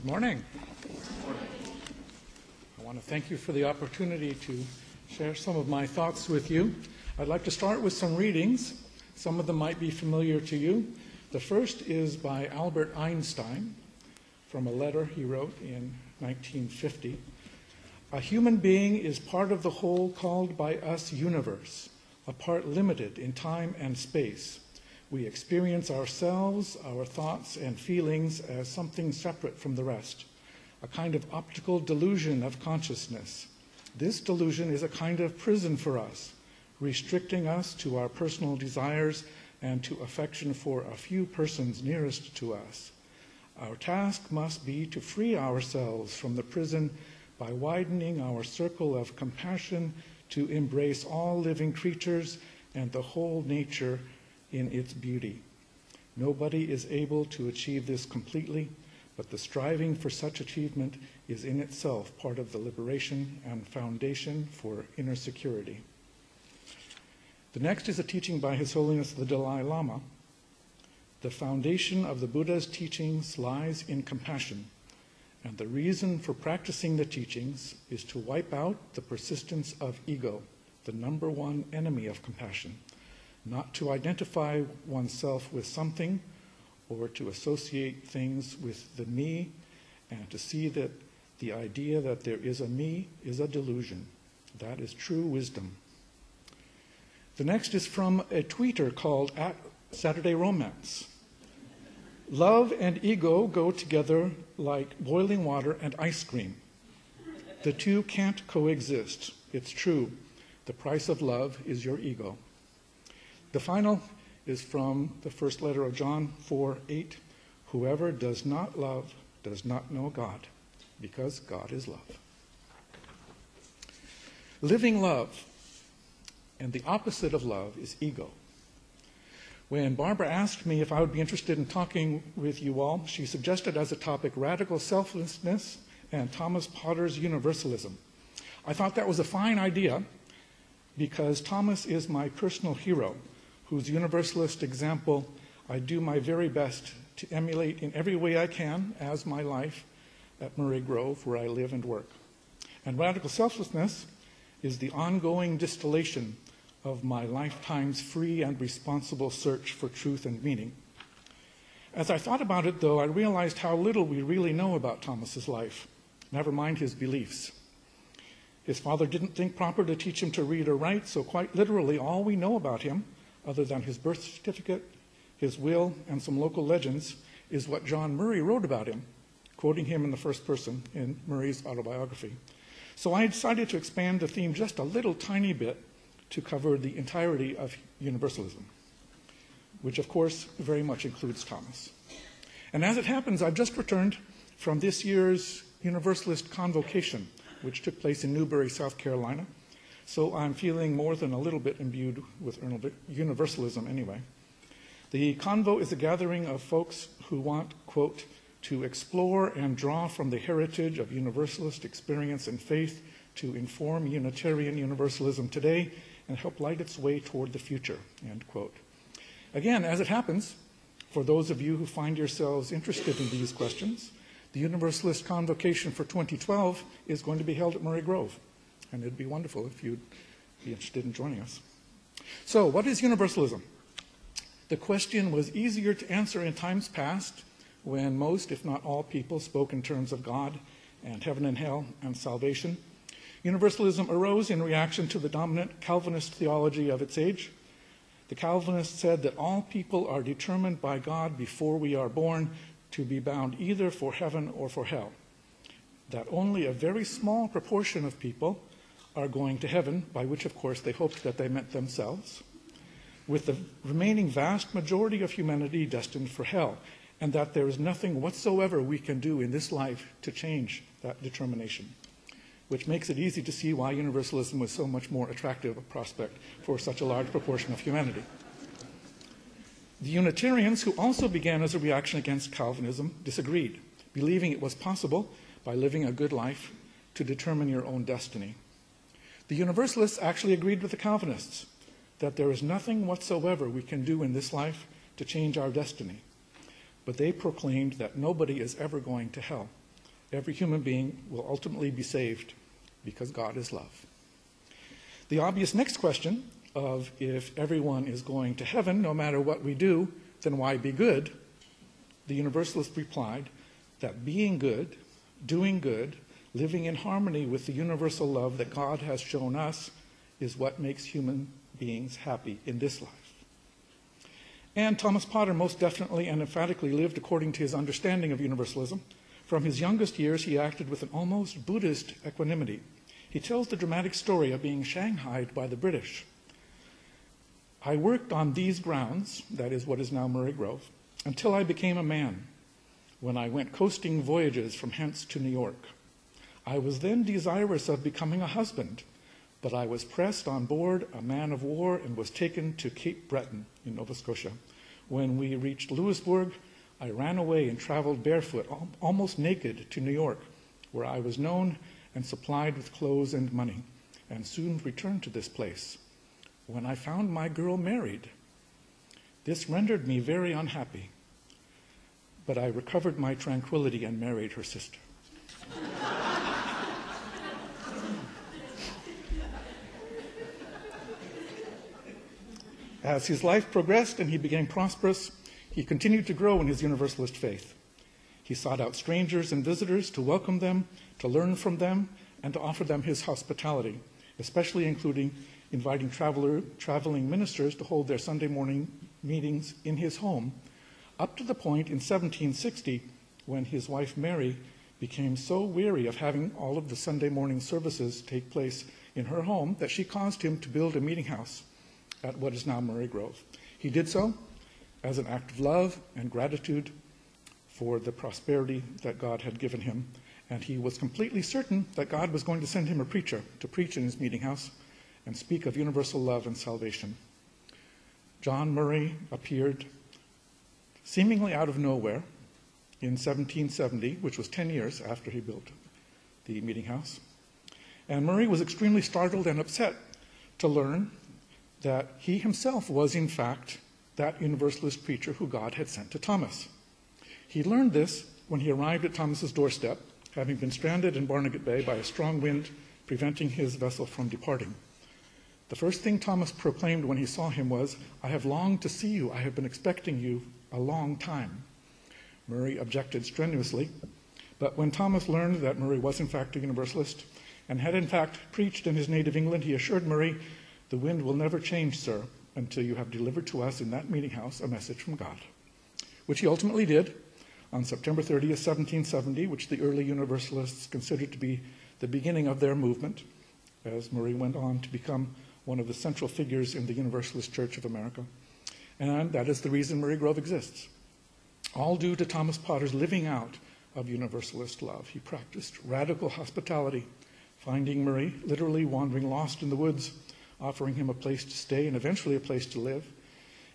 Good morning. I want to thank you for the opportunity to share some of my thoughts with you. I'd like to start with some readings. Some of them might be familiar to you. The first is by Albert Einstein from a letter he wrote in 1950. A human being is part of the whole called by us universe, a part limited in time and space. We experience ourselves, our thoughts and feelings as something separate from the rest, a kind of optical delusion of consciousness. This delusion is a kind of prison for us, restricting us to our personal desires and to affection for a few persons nearest to us. Our task must be to free ourselves from the prison by widening our circle of compassion to embrace all living creatures and the whole nature in its beauty. Nobody is able to achieve this completely, but the striving for such achievement is in itself part of the liberation and foundation for inner security. The next is a teaching by His Holiness the Dalai Lama. The foundation of the Buddha's teachings lies in compassion, and the reason for practicing the teachings is to wipe out the persistence of ego, the number one enemy of compassion. Not to identify oneself with something or to associate things with the me, and to see that the idea that there is a me is a delusion. That is true wisdom. The next is from a tweeter called @SaturdayRomance. Love and ego go together like boiling water and ice cream. The two can't coexist. It's true. The price of love is your ego. The final is from the first letter of John 4:8. Whoever does not love does not know God, because God is love. Living love, and the opposite of love is ego. When Barbara asked me if I would be interested in talking with you all, she suggested as a topic radical selflessness and Thomas Potter's Universalism. I thought that was a fine idea because Thomas is my personal hero, whose universalist example I do my very best to emulate in every way I can as my life at Murray Grove, where I live and work. And radical selflessness is the ongoing distillation of my lifetime's free and responsible search for truth and meaning. As I thought about it, though, I realized how little we really know about Thomas's life, never mind his beliefs. His father didn't think proper to teach him to read or write, so quite literally all we know about him, other than his birth certificate, his will, and some local legends, is what John Murray wrote about him, quoting him in the first person in Murray's autobiography. So I decided to expand the theme just a little tiny bit to cover the entirety of Universalism, which of course very much includes Thomas. And as it happens, I've just returned from this year's Universalist Convocation, which took place in Newberry, South Carolina. So I'm feeling more than a little bit imbued with Universalism anyway. The Convo is a gathering of folks who want, quote, to explore and draw from the heritage of Universalist experience and faith to inform Unitarian Universalism today and help light its way toward the future, end quote. Again, as it happens, for those of you who find yourselves interested in these questions, the Universalist Convocation for 2012 is going to be held at Murray Grove. And it'd be wonderful if you'd be interested in joining us. So, what is Universalism? The question was easier to answer in times past when most, if not all, people spoke in terms of God and heaven and hell and salvation. Universalism arose in reaction to the dominant Calvinist theology of its age. The Calvinists said that all people are determined by God before we are born to be bound either for heaven or for hell. That only a very small proportion of people are going to heaven, by which, of course, they hoped that they meant themselves, with the remaining vast majority of humanity destined for hell, and that there is nothing whatsoever we can do in this life to change that determination, which makes it easy to see why Universalism was so much more attractive a prospect for such a large proportion of humanity. The Unitarians, who also began as a reaction against Calvinism, disagreed, believing it was possible, by living a good life, to determine your own destiny. The Universalists actually agreed with the Calvinists that there is nothing whatsoever we can do in this life to change our destiny. But they proclaimed that nobody is ever going to hell, every human being will ultimately be saved because God is love. The obvious next question of if everyone is going to heaven no matter what we do, then why be good? The Universalist replied that being good, doing good, living in harmony with the universal love that God has shown us is what makes human beings happy in this life. And Thomas Potter most definitely and emphatically lived according to his understanding of universalism. From his youngest years, he acted with an almost Buddhist equanimity. He tells the dramatic story of being shanghaied by the British. I worked on these grounds, that is what is now Murray Grove, until I became a man, when I went coasting voyages from hence to New York. I was then desirous of becoming a husband, but I was pressed on board a man of war and was taken to Cape Breton in Nova Scotia. When we reached Louisbourg, I ran away and traveled barefoot, almost naked, to New York, where I was known and supplied with clothes and money, and soon returned to this place, when I found my girl married. This rendered me very unhappy, but I recovered my tranquility and married her sister. As his life progressed and he became prosperous, he continued to grow in his Universalist faith. He sought out strangers and visitors to welcome them, to learn from them, and to offer them his hospitality, especially including inviting traveling ministers to hold their Sunday morning meetings in his home, up to the point in 1760 when his wife Mary became so weary of having all of the Sunday morning services take place in her home that she caused him to build a meeting house at what is now Murray Grove. He did so as an act of love and gratitude for the prosperity that God had given him, and he was completely certain that God was going to send him a preacher to preach in his meeting house and speak of universal love and salvation. John Murray appeared seemingly out of nowhere in 1770, which was 10 years after he built the meeting house. And Murray was extremely startled and upset to learn that he himself was, in fact, that Universalist preacher who God had sent to Thomas. He learned this when he arrived at Thomas's doorstep, having been stranded in Barnegat Bay by a strong wind preventing his vessel from departing. The first thing Thomas proclaimed when he saw him was, "I have longed to see you. I have been expecting you a long time." Murray objected strenuously, but when Thomas learned that Murray was in fact a Universalist and had in fact preached in his native England, he assured Murray, "The wind will never change, sir, until you have delivered to us in that meeting house a message from God," which he ultimately did on September 30th, 1770, which the early Universalists considered to be the beginning of their movement, as Murray went on to become one of the central figures in the Universalist Church of America. And that is the reason Murray Grove exists, all due to Thomas Potter's living out of Universalist love. He practiced radical hospitality, finding Murray literally wandering lost in the woods, offering him a place to stay and eventually a place to live,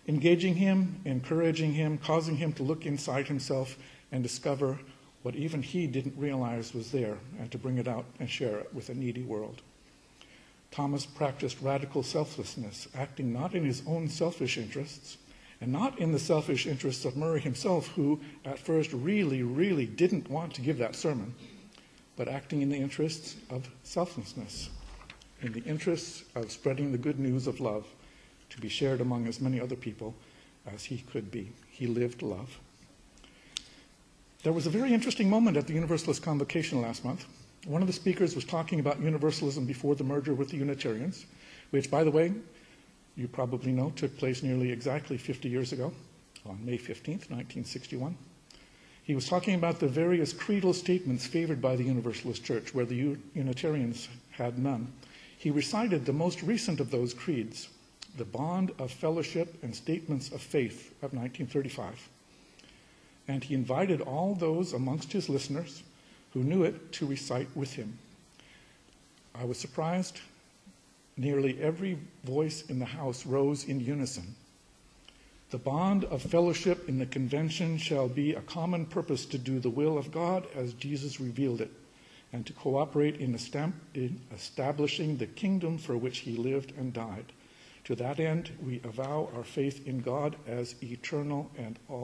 engaging him, encouraging him, causing him to look inside himself and discover what even he didn't realize was there, and to bring it out and share it with a needy world. Thomas practiced radical selflessness, acting not in his own selfish interests, and not in the selfish interests of Murray himself, who at first really didn't want to give that sermon, but acting in the interests of selflessness, in the interests of spreading the good news of love to be shared among as many other people as he could be. He lived love. There was a very interesting moment at the Universalist Convocation last month. One of the speakers was talking about Universalism before the merger with the Unitarians, which, by the way, you probably know, took place nearly exactly 50 years ago, on May 15th, 1961. He was talking about the various creedal statements favored by the Universalist Church, where the Unitarians had none. He recited the most recent of those creeds, the Bond of Fellowship and Statements of Faith of 1935. And he invited all those amongst his listeners who knew it to recite with him. I was surprised. Nearly every voice in the house rose in unison. The bond of fellowship in the convention shall be a common purpose to do the will of God as Jesus revealed it, and to cooperate in establishing the kingdom for which he lived and died. To that end, we avow our faith in God as eternal and all